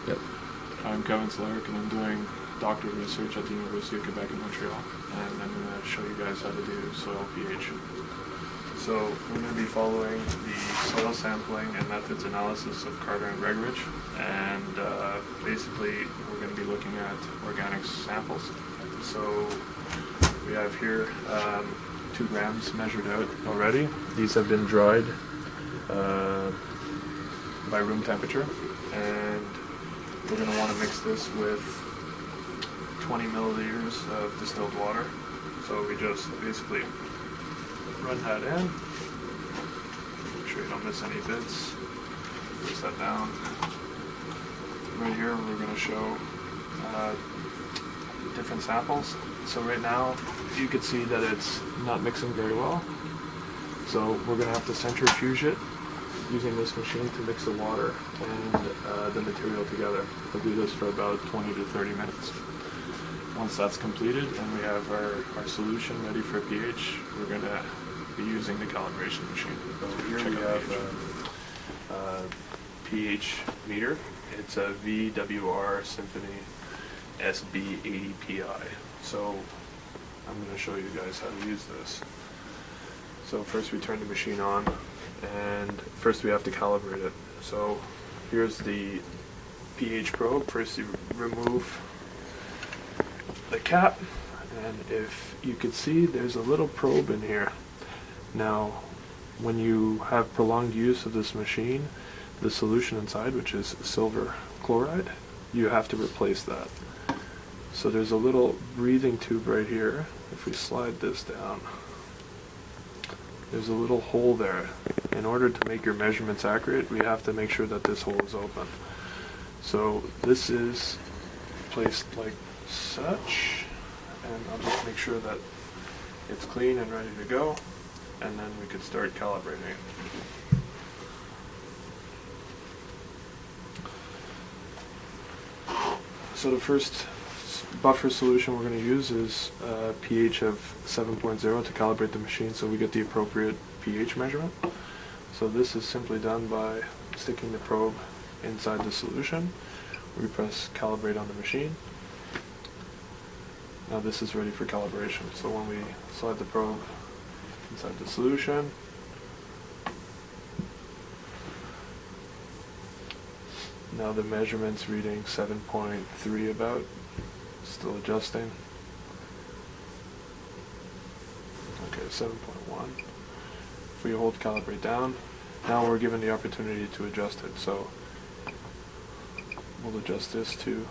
Yep. I'm Kevin Slarick, and I'm doing doctoral research at the University of Quebec in Montreal, and I'm going to show you guys how to do soil pH. So we're going to be following the soil sampling and methods analysis of Carter and Gregorich, and basically we're going to be looking at organic samples. So we have here 2 grams measured out already. These have been dried by room temperature, and we're going to want to mix this with 20 milliliters of distilled water. So we just basically run that in, make sure you don't miss any bits, place that down. Right here we're going to show different samples. So right now you can see that it's not mixing very well, so we're going to have to centrifuge it using this machine to mix the water and the material together. We'll do this for about 20 to 30 minutes. Once that's completed and we have our solution ready for pH, we're going to be using the calibration machine. So here we have a pH meter. It's a VWR Symphony SB80PI. So I'm going to show you guys how to use this. So first we turn the machine on, and first we have to calibrate it. So here's the pH probe. First you remove the cap, and if you could see, there's a little probe in here. Now when you have prolonged use of this machine, the solution inside, which is silver chloride, you have to replace that. So there's a little breathing tube right here. If we slide this down, there's a little hole there. In order to make your measurements accurate, we have to make sure that this hole is open. So this is placed like such, and I'll just make sure that it's clean and ready to go, and then we could start calibrating. So the first buffer solution we're going to use is a pH of 7.0 to calibrate the machine so we get the appropriate pH measurement. So this is simply done by sticking the probe inside the solution. We press calibrate on the machine. Now this is ready for calibration. So when we slide the probe inside the solution, now the measurement's reading 7.3 about, still adjusting. Okay, 7.1. If we hold calibrate down, now we're given the opportunity to adjust it. So we'll adjust this to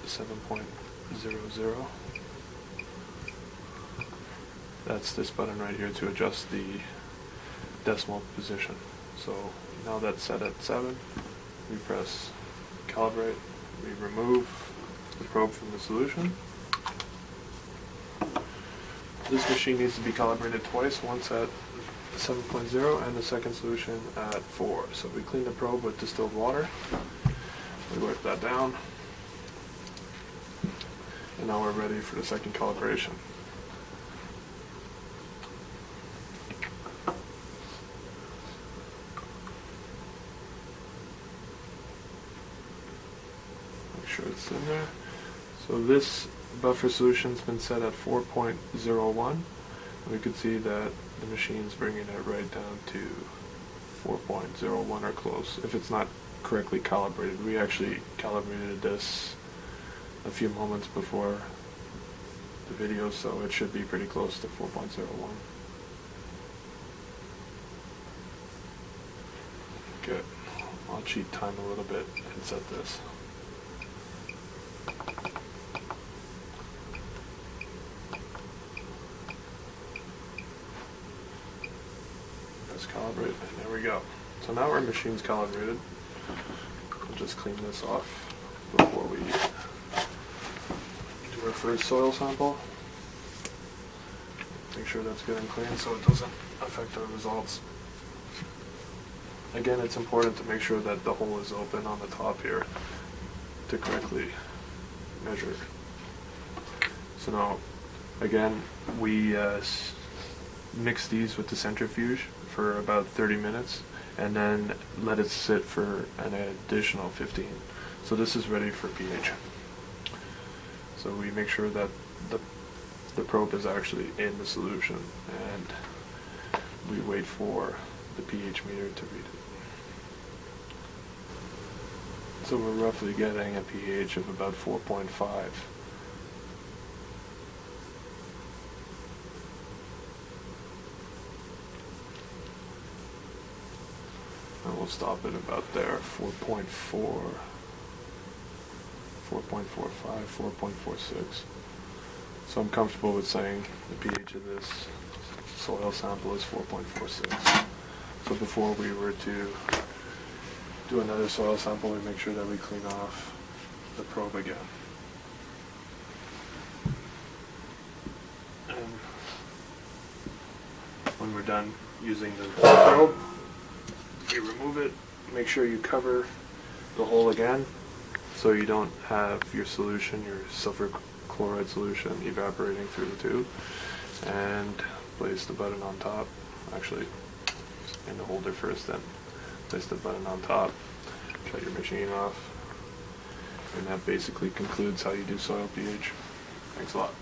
7.00. That's this button right here to adjust the decimal position. So now that's set at 7. We press calibrate. We remove the probe from the solution. This machine needs to be calibrated twice, once at 7.0 and the second solution at 4. So we clean the probe with distilled water. We wipe that down. And now we're ready for the second calibration. Make sure it's in there. So this buffer solution's been set at 4.01. We could see that the machine's bringing it right down to 4.01 or close. If it's not correctly calibrated, we actually calibrated this a few moments before the video, so it should be pretty close to 4.01. Good. I'll cheat time a little bit and set this. Let's calibrate, and there we go. So now our machine's calibrated. We'll just clean this off before we do our first soil sample. Make sure that's good and clean so it doesn't affect our results. Again, it's important to make sure that the hole is open on the top here to correctly measure. So now, again, we mix these with the centrifuge for about 30 minutes, and then let it sit for an additional 15. So this is ready for pH. So we make sure that the probe is actually in the solution, and we wait for the pH meter to read it. So we're roughly getting a pH of about 4.5. And we'll stop it about there, 4.4, 4.45, 4.46. So I'm comfortable with saying the pH of this soil sample is 4.46. So before we were to do another soil sample, we make sure that we clean off the probe again. And when we're done using the probe, you remove it, make sure you cover the hole again so you don't have your solution, your sulfur chloride solution, evaporating through the tube, and place the button on top, actually in the holder first, then place the button on top, shut your machine off, and that basically concludes how you do soil pH. Thanks a lot.